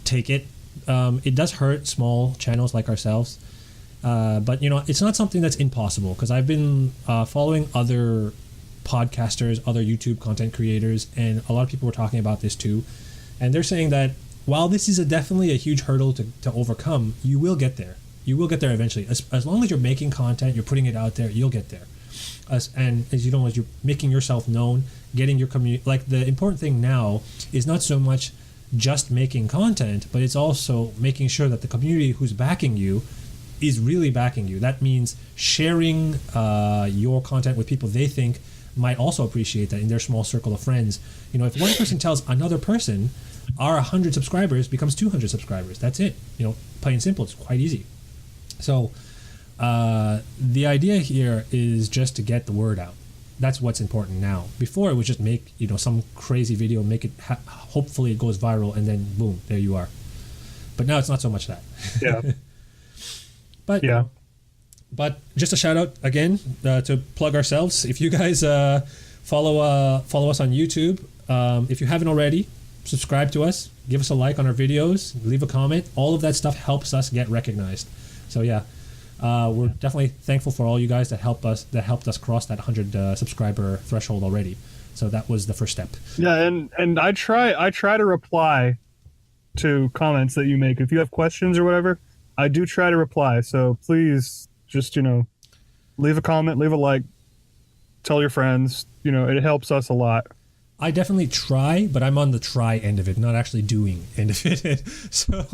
Speaker 3: take it. It does hurt small channels like ourselves, but it's not something that's impossible, because I've been following other podcasters, other YouTube content creators, and a lot of people were talking about this too, and they're saying that while this is definitely a huge hurdle to overcome, you will get there. You will get there eventually. As long as you're making content, you're putting it out there, you'll get there. As you're making yourself known, getting your community. Like the important thing now is not so much just making content, but it's also making sure that the community who's backing you is really backing you. That means sharing your content with people they think might also appreciate that in their small circle of friends. If one person tells another person, our 100 subscribers becomes 200 subscribers. That's it. Plain and simple. It's quite easy. So the idea here is just to get the word out. That's what's important now. Before, it was just make some crazy video, make it hopefully it goes viral, and then boom, there you are. But now it's not so much that.
Speaker 1: Yeah.
Speaker 3: But
Speaker 1: yeah.
Speaker 3: But just a shout out again to plug ourselves. If you guys follow us on YouTube, if you haven't already, subscribe to us, give us a like on our videos, leave a comment. All of that stuff helps us get recognized. So yeah. We're definitely thankful for all you guys that helped us cross that 100 subscriber threshold already. So that was the first step.
Speaker 1: Yeah, and I try to reply to comments that you make. If you have questions or whatever, I do try to reply. So please just leave a comment, leave a like, tell your friends. It helps us a lot.
Speaker 3: I definitely try, but I'm on the try end of it, not actually doing end of it. So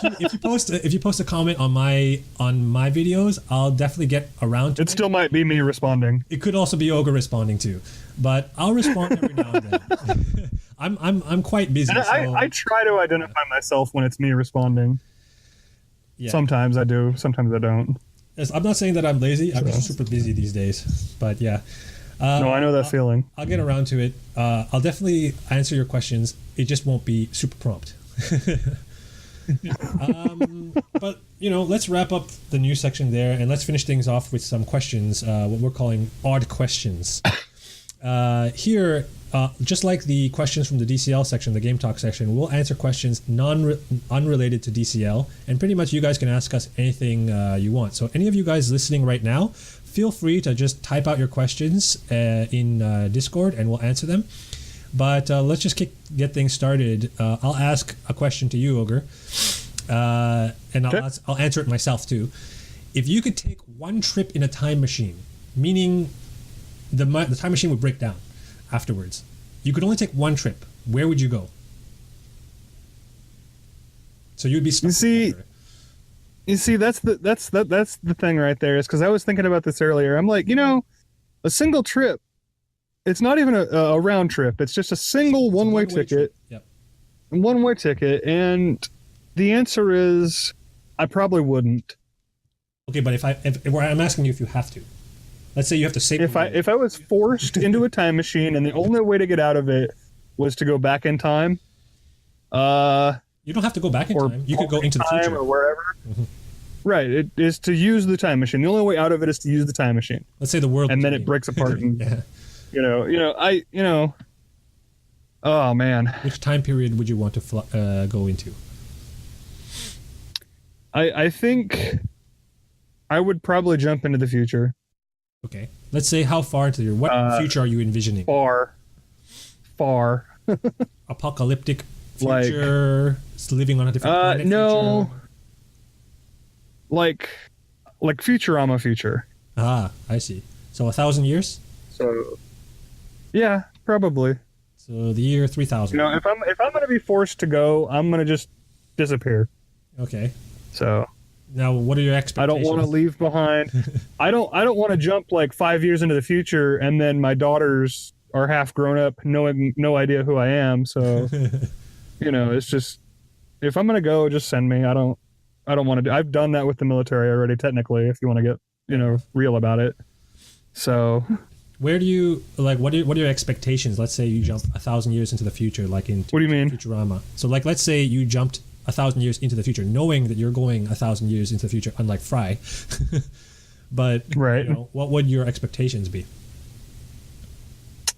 Speaker 3: if you post a comment on my videos, I'll definitely get around to it.
Speaker 1: It still might be me responding.
Speaker 3: It could also be Ogre responding too, but I'll respond every now and then. I'm quite busy.
Speaker 1: And I try to identify myself when it's me responding. Yeah. Sometimes I do, sometimes I don't.
Speaker 3: I'm not saying that I'm lazy. I'm just super busy these days. But yeah.
Speaker 1: No, I know that feeling.
Speaker 3: I'll get around to it. I'll definitely answer your questions. It just won't be super prompt. But let's wrap up the news section there, and let's finish things off with some questions. What we're calling odd questions. Here, just like the questions from the DCL section, the Game Talk section, we'll answer questions unrelated to DCL, and pretty much you guys can ask us anything you want. So any of you guys listening right now, feel free to just type out your questions in Discord, and we'll answer them. But let's just get things started. I'll ask a question to you, Ogre, and
Speaker 1: okay.
Speaker 3: I'll answer it myself too. If you could take one trip in a time machine, meaning the time machine would break down afterwards, you could only take one trip, where would you go? So you'd be stuck.
Speaker 1: You see, that's the thing right there, is because I was thinking about this earlier. I'm like, a single trip, it's not even a round trip. It's just a single one-way ticket.
Speaker 3: Yep.
Speaker 1: one-way ticket, and the answer is I probably wouldn't.
Speaker 3: Okay, but if I'm asking you if you have to. Let's say you have to save.
Speaker 1: If I was forced into a time machine and the only way to get out of it was to go back in time,
Speaker 3: you don't have to go back in time. You could go into the future
Speaker 1: or wherever. Mm-hmm. Right, it is to use the time machine. The only way out of it is to use the time machine.
Speaker 3: Let's say the world,
Speaker 1: and then it breaks apart. And
Speaker 3: yeah.
Speaker 1: Oh man,
Speaker 3: which time period would you want to go into?
Speaker 1: I think I would probably jump into the future.
Speaker 3: Okay, let's say how far into what future are you envisioning?
Speaker 1: Far.
Speaker 3: Apocalyptic future, living on a different planet.
Speaker 1: No.
Speaker 3: Future?
Speaker 1: Like Futurama future.
Speaker 3: Ah, I see. So 1,000 years.
Speaker 1: So, yeah, probably.
Speaker 3: So the year 3000.
Speaker 1: If I'm going to be forced to go, I'm going to just disappear.
Speaker 3: Okay.
Speaker 1: So
Speaker 3: now, what are your expectations?
Speaker 1: I don't want to leave behind. I don't want to jump like 5 years into the future and then my daughters are half grown up, knowing no idea who I am. So, it's just if I'm going to go, just send me. I don't want to do. I've done that with the military already. Technically, if you want to get real about it. So.
Speaker 3: Where do you what are your expectations? Let's say you jump 1,000 years into the future, like in
Speaker 1: what do you mean?
Speaker 3: Futurama. So let's say you jumped 1,000 years into the future, knowing that you're going 1,000 years into the future, unlike Fry. But
Speaker 1: right.
Speaker 3: What would your expectations be?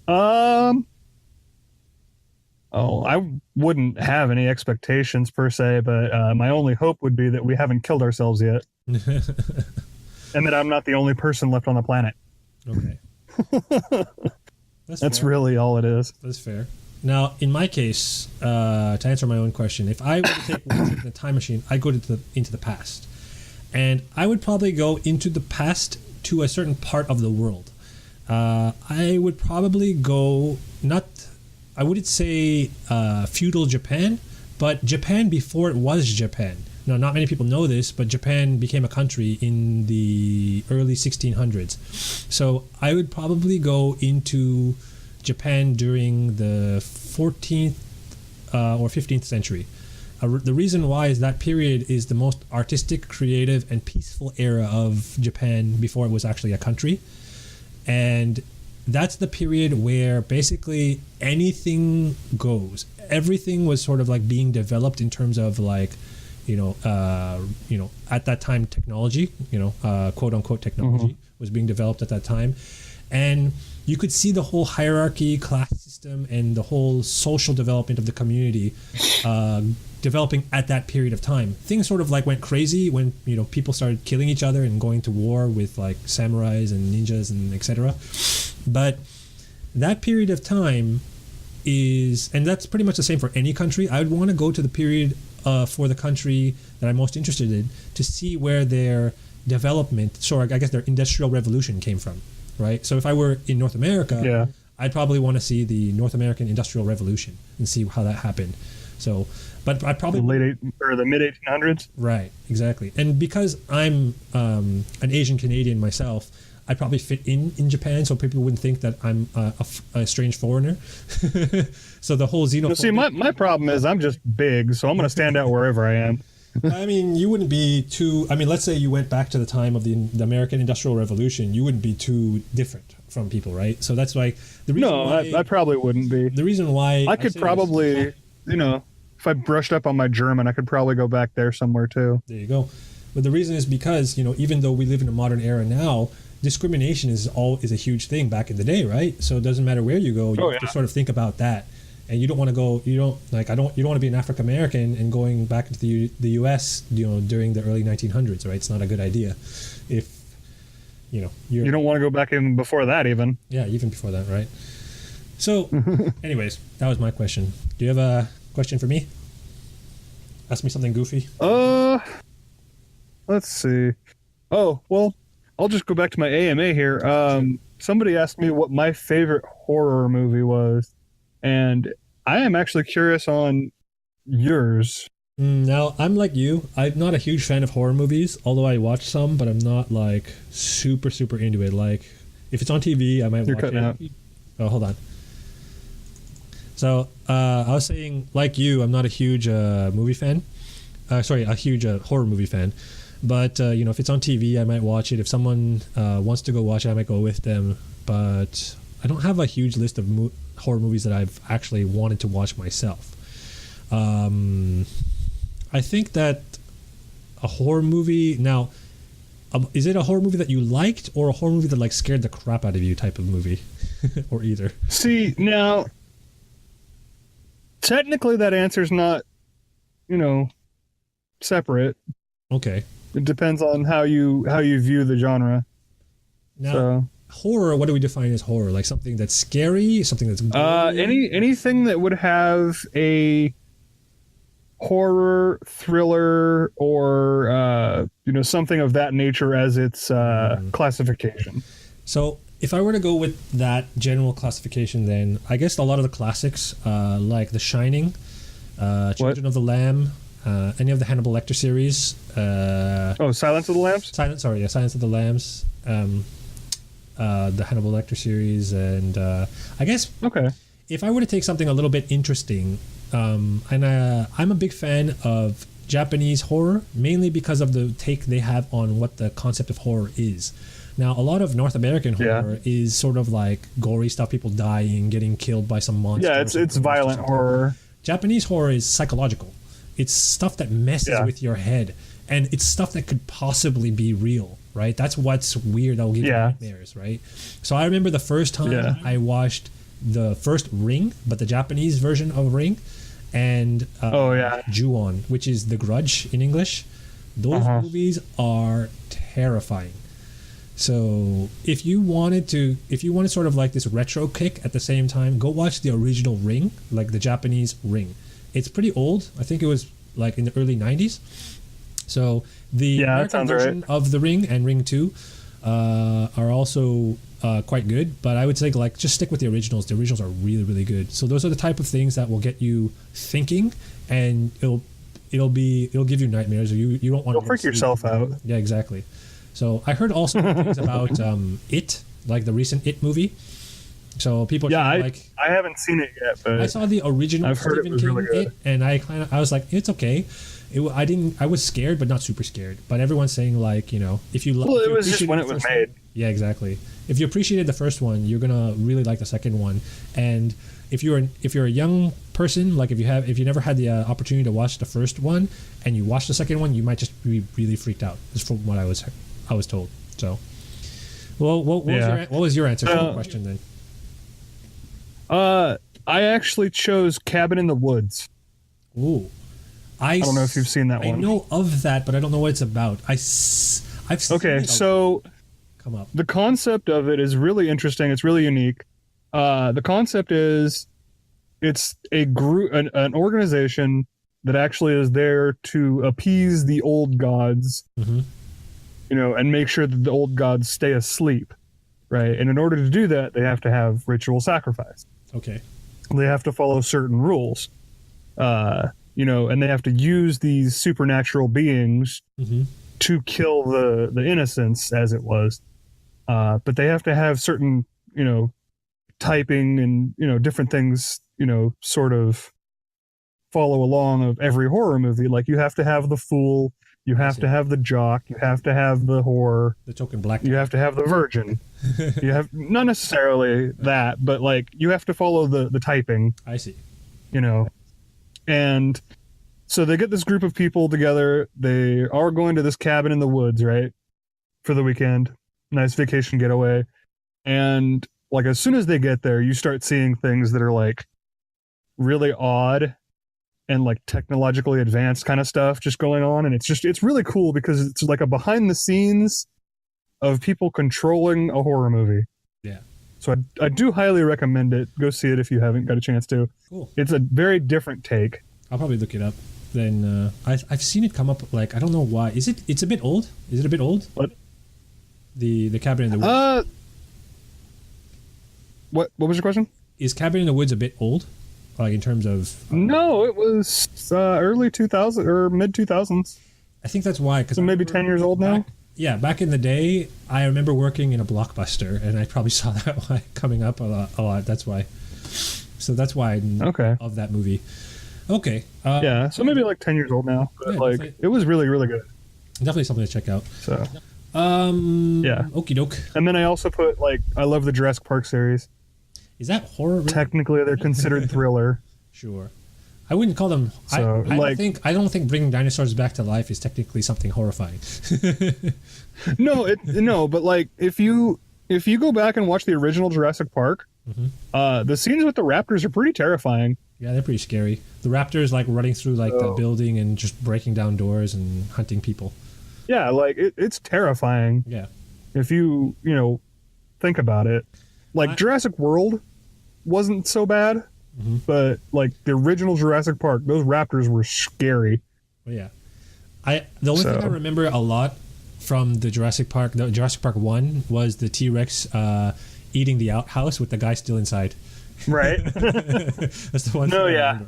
Speaker 1: I wouldn't have any expectations per se, but my only hope would be that we haven't killed ourselves yet, and that I'm not the only person left on the planet.
Speaker 3: Okay.
Speaker 1: That's really all it is.
Speaker 3: That's fair. Now, in my case, to answer my own question, if I were to take one trip in a time machine, I'd go into the past. And I would probably go into the past to a certain part of the world. I would probably go, I wouldn't say feudal Japan, but Japan before it was Japan. Now, not many people know this, but Japan became a country in the early 1600s. So I would probably go into Japan during the 14th or 15th century. The reason why is that period is the most artistic, creative, and peaceful era of Japan before it was actually a country. And that's the period where basically anything goes. Everything was sort of like being developed in terms of like, at that time technology, quote unquote technology was being developed at that time. And you could see the whole hierarchy, class system, and the whole social development of the community developing at that period of time. Things sort of like went crazy when, people started killing each other and going to war with like samurais and ninjas and etc. But that period of time and that's pretty much the same for any country. I would want to go to the period for the country that I'm most interested in to see where their development, I guess their industrial revolution came from, right? So if I were in North America, I'd probably want to see the North American Industrial Revolution and see how that happened. So, but I'd probably
Speaker 1: the mid 1800s,
Speaker 3: right? Exactly. And because I'm an Asian Canadian myself, I'd probably fit in Japan, so people wouldn't think that I'm a strange foreigner. So the whole xenophobia.
Speaker 1: See, my problem is I'm just big, so I'm going to stand out wherever I am.
Speaker 3: I mean, you wouldn't be too. I mean, let's say you went back to the time of the American Industrial Revolution, you wouldn't be too different from people, right? So that's why the reason.
Speaker 1: No, I probably wouldn't be.
Speaker 3: The reason why
Speaker 1: I could probably, if I brushed up on my German, I could probably go back there somewhere too.
Speaker 3: There you go. But the reason is because even though we live in a modern era now, discrimination is a huge thing back in the day, right? So it doesn't matter where you go, you have to sort of think about that. And you don't want to go. You don't want to be an African American and going back into the U.S. During the early 1900s, right? It's not a good idea. If you
Speaker 1: don't want to go back in before that, even.
Speaker 3: Yeah, even before that, right? So, anyways, that was my question. Do you have a question for me? Ask me something goofy.
Speaker 1: Let's see. Oh well, I'll just go back to my AMA here. Somebody asked me what my favorite horror movie was. And I am actually curious on yours.
Speaker 3: Now, I'm like you. I'm not a huge fan of horror movies, although I watch some, but I'm not like super, super into it. Like, if it's on TV, I might watch it.
Speaker 1: Out.
Speaker 3: Oh, hold on. So I was saying, like you, I'm not a huge movie fan. A huge horror movie fan. But if it's on TV, I might watch it. If someone wants to go watch it, I might go with them. But I don't have a huge list of horror movies that I've actually wanted to watch myself. I think that a horror movie now. Is it a horror movie that you liked, or a horror movie that like scared the crap out of you type of movie, or either?
Speaker 1: See, now, technically that answer's not, separate.
Speaker 3: Okay.
Speaker 1: It depends on how you view the genre.
Speaker 3: Now, horror. What do we define as horror? Like something that's scary, something that's
Speaker 1: anything that would have a horror thriller or something of that nature as its classification.
Speaker 3: So if I were to go with that general classification, then I guess a lot of the classics like The Shining, Children of the Lamb, any of the Hannibal Lecter series.
Speaker 1: Silence of the Lambs?
Speaker 3: Silence of the Lambs. The Hannibal Lecter series, and I guess if I were to take something a little bit interesting, and I'm a big fan of Japanese horror, mainly because of the take they have on what the concept of horror is. Now, a lot of North American horror is sort of like gory stuff, people dying, getting killed by some monster.
Speaker 1: Yeah, it's violent horror.
Speaker 3: Japanese horror is psychological. It's stuff that messes with your head, and it's stuff that could possibly be real, right? That's what's weird. That will give you nightmares, right? So I remember the first time I watched the first Ring, but the Japanese version of Ring, and Ju-on, which is The Grudge in English. Those movies are terrifying. So if you wanted sort of like this retro kick at the same time, go watch the original Ring, like the Japanese Ring. It's pretty old. I think it was like in the early 90s. So the American version of The Ring and Ring 2 are also quite good, but I would say like just stick with the originals. The originals are really, really good. So those are the type of things that will get you thinking, and it'll give you nightmares. Or you don't want
Speaker 1: to freak yourself out.
Speaker 3: Yeah, exactly. So I heard also things about It, like the recent It movie. So people
Speaker 1: I haven't seen it yet, but
Speaker 3: I saw the original Stephen King really It, and I was like, it's okay. I was scared, but not super scared. But everyone's saying like, if you
Speaker 1: it was just when it was made.
Speaker 3: Yeah, exactly. If you appreciated the first one, you're gonna really like the second one. And if you're a young person, like if you never had the opportunity to watch the first one and you watch the second one, you might just be really freaked out. Just from what I was told. So, well, what was your answer to the question then?
Speaker 1: I actually chose Cabin in the Woods.
Speaker 3: Ooh.
Speaker 1: I don't know if you've seen that one.
Speaker 3: I know of that, but I don't know what it's about. I've seen
Speaker 1: so
Speaker 3: come up.
Speaker 1: The concept of it is really interesting. It's really unique. The concept is it's a group, an organization that actually is there to appease the old gods, and make sure that the old gods stay asleep, right? And in order to do that, they have to have ritual sacrifice.
Speaker 3: Okay.
Speaker 1: They have to follow certain rules. And they have to use these supernatural beings to kill the innocents, as it was. But they have to have certain, typing and, different things, sort of follow along of every horror movie. Like you have to have the fool, you have to have the jock, you have to have the whore,
Speaker 3: the token black guy.
Speaker 1: You have to have the virgin. You have not necessarily that, but like you have to follow the typing.
Speaker 3: I see.
Speaker 1: And so they get this group of people together. They are going to this cabin in the woods, right? For the weekend. Nice vacation getaway. And like as soon as they get there, you start seeing things that are like really odd and like technologically advanced kind of stuff just going on. And it's really cool because it's like a behind the scenes of people controlling a horror movie.
Speaker 3: Yeah.
Speaker 1: So I do highly recommend it. Go see it if you haven't got a chance to.
Speaker 3: Cool.
Speaker 1: It's a very different take.
Speaker 3: I'll probably look it up. Then I've seen it come up. Like I don't know why. It's a bit old. Is it a bit old?
Speaker 1: What?
Speaker 3: The Cabin in the Woods.
Speaker 1: What was your question?
Speaker 3: Is Cabin in the Woods a bit old? Like in terms of
Speaker 1: No, it was early 2000s or mid 2000s.
Speaker 3: I think that's why.
Speaker 1: So maybe 10 years old now.
Speaker 3: Back in the day, I remember working in a Blockbuster, and I probably saw that one coming up a lot. That's why. So that's why I
Speaker 1: Okay.
Speaker 3: of that movie. Okay.
Speaker 1: Yeah, so maybe like 10 years old now, but
Speaker 3: Yeah,
Speaker 1: like
Speaker 3: definitely.
Speaker 1: it was really, really good.
Speaker 3: Definitely something to check out.
Speaker 1: So
Speaker 3: Yeah. Okie doke.
Speaker 1: and then I also put like I love the Jurassic Park series.
Speaker 3: Is that horror? Really?
Speaker 1: Technically, they're considered thriller.
Speaker 3: Sure. I wouldn't call them.
Speaker 1: So,
Speaker 3: I don't think bringing dinosaurs back to life is technically something horrifying.
Speaker 1: No, but like if you go back and watch the original Jurassic Park, the scenes with the raptors are pretty terrifying.
Speaker 3: Yeah, they're pretty scary. The raptors like running through like the building and just breaking down doors and hunting people.
Speaker 1: Yeah, like it's terrifying.
Speaker 3: Yeah.
Speaker 1: If you think about it, like Jurassic World wasn't so bad, but like the original Jurassic Park, those raptors were scary.
Speaker 3: Yeah. The only thing I remember a lot from the Jurassic Park 1 was the T-Rex eating the outhouse with the guy still inside.
Speaker 1: Right.
Speaker 3: That's the one.
Speaker 1: No, yeah,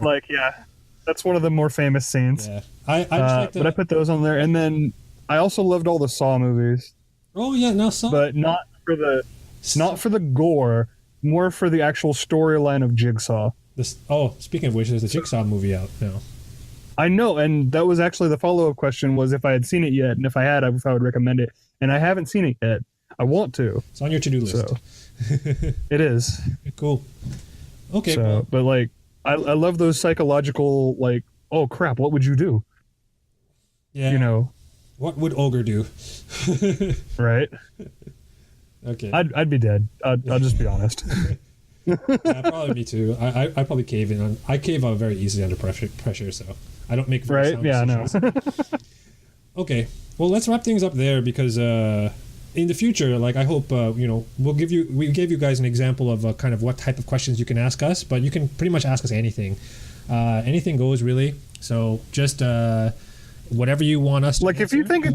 Speaker 1: that's one of the more famous scenes.
Speaker 3: Yeah. I just like
Speaker 1: but I put those on there, and then I also loved all the Saw movies.
Speaker 3: Oh yeah, no Saw.
Speaker 1: But not for the gore, more for the actual storyline of Jigsaw.
Speaker 3: Speaking of which, there's a Jigsaw movie out now.
Speaker 1: I know, and that was actually the follow-up question was if I had seen it yet, and if I had, if I would recommend it. And I haven't seen it yet. I want to.
Speaker 3: It's on your to-do list.
Speaker 1: So, it is.
Speaker 3: Cool. Okay.
Speaker 1: So, but like, I love those psychological, like, oh crap, what would you do?
Speaker 3: Yeah. What would Ogre do?
Speaker 1: Right?
Speaker 3: Okay.
Speaker 1: I'd be dead. I'll just be honest.
Speaker 3: Yeah, probably me too. I probably cave in. I cave out very easily under pressure, so I don't make very sound decisions. Okay. Well, let's wrap things up there because in the future, like I hope we gave you guys an example of kind of what type of questions you can ask us, but you can pretty much ask us anything. Anything goes really. So just whatever you want us to
Speaker 1: like
Speaker 3: answer.
Speaker 1: if you think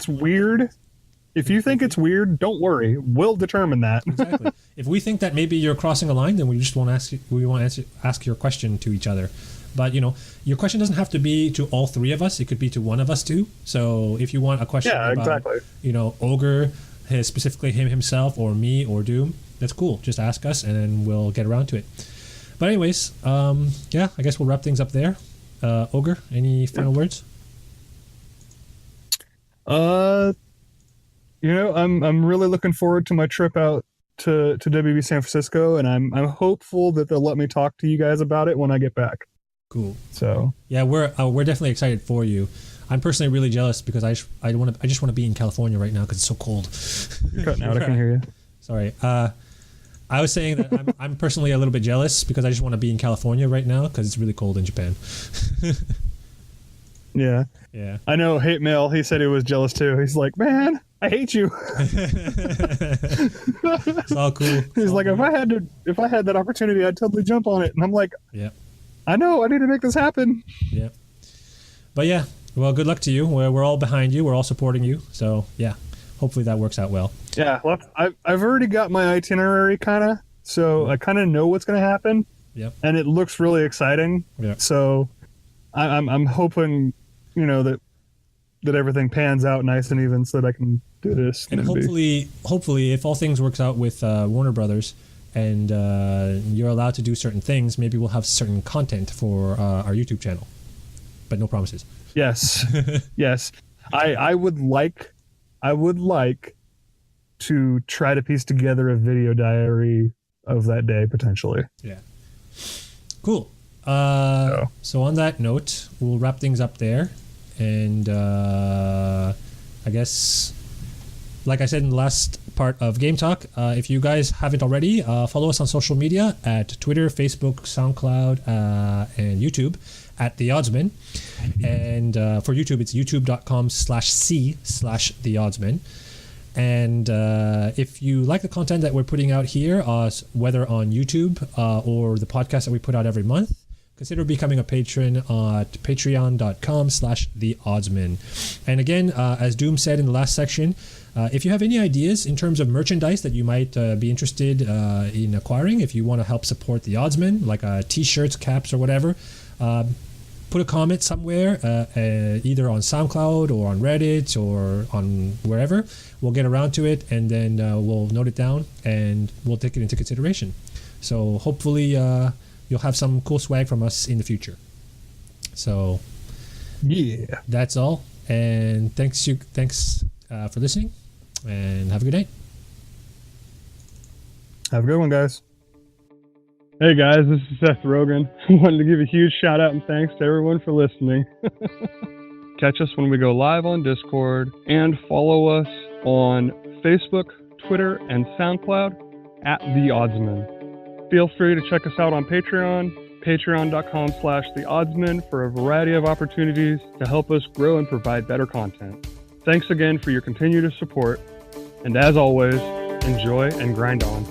Speaker 1: it's weird, don't worry. We'll determine that.
Speaker 3: Exactly. If we think that maybe you're crossing a line, then we just want to ask your question to each other. But your question doesn't have to be to all three of us. It could be to one of us too. So if you want a question about Ogre, specifically himself, or me, or Doom, that's cool. Just ask us, and then we'll get around to it. But anyways, I guess we'll wrap things up there. Ogre, any final words?
Speaker 1: I'm really looking forward to my trip out to WB San Francisco, and I'm hopeful that they'll let me talk to you guys about it when I get back.
Speaker 3: Cool.
Speaker 1: So
Speaker 3: yeah, we're definitely excited for you. I'm personally really jealous because I just want to be in California right now because it's so cold.
Speaker 1: You're cutting out. I can hear you.
Speaker 3: Sorry. I was saying that I'm personally a little bit jealous because I just want to be in California right now because it's really cold in Japan.
Speaker 1: Yeah.
Speaker 3: Yeah.
Speaker 1: I know. Hate Mail. He said he was jealous too. He's like, man, I hate you.
Speaker 3: It's all cool.
Speaker 1: He's like, if I had that opportunity, I'd totally jump on it. And I'm like,
Speaker 3: yeah,
Speaker 1: I know. I need to make this happen.
Speaker 3: Yeah. But yeah, well, good luck to you. We're all behind you. We're all supporting you. So yeah, hopefully that works out well.
Speaker 1: Yeah. Well, I've already got my itinerary kind of, so I kind of know what's going to happen.
Speaker 3: Yep.
Speaker 1: And it looks really exciting. Yeah. So I'm hoping, that everything pans out nice and even so that I can do this.
Speaker 3: And hopefully, if all things works out with Warner Brothers and you're allowed to do certain things, maybe we'll have certain content for our YouTube channel. But no promises.
Speaker 1: Yes. Yes. I would like to try to piece together a video diary of that day potentially.
Speaker 3: Yeah. Cool. So on that note, we'll wrap things up there. And I guess, like I said in the last part of Game Talk, if you guys haven't already, follow us on social media at Twitter, Facebook, SoundCloud, and YouTube at The Oddsman. And for YouTube, it's youtube.com/c/The Oddsman. And if you like the content that we're putting out here, whether on YouTube or the podcast that we put out every month, consider becoming a patron at patreon.com/theoddsman. And again, as Doom said in the last section, if you have any ideas in terms of merchandise that you might be interested in acquiring, if you want to help support the Oddsman, like t-shirts, caps, or whatever, put a comment somewhere, either on SoundCloud or on Reddit or on wherever. We'll get around to it, and then we'll note it down, and we'll take it into consideration. So hopefully you'll have some cool swag from us in the future. So
Speaker 1: Yeah.
Speaker 3: that's all. And thanks for listening, and have a good day.
Speaker 1: Have a good one, guys. Hey guys, this is Seth Rogen. I wanted to give a huge shout out and thanks to everyone for listening. Catch us when we go live on Discord, and follow us on Facebook, Twitter, and SoundCloud at The Oddsman. Feel free to check us out on Patreon, patreon.com/theoddsman, for a variety of opportunities to help us grow and provide better content. Thanks again for your continued support, and as always, enjoy and grind on.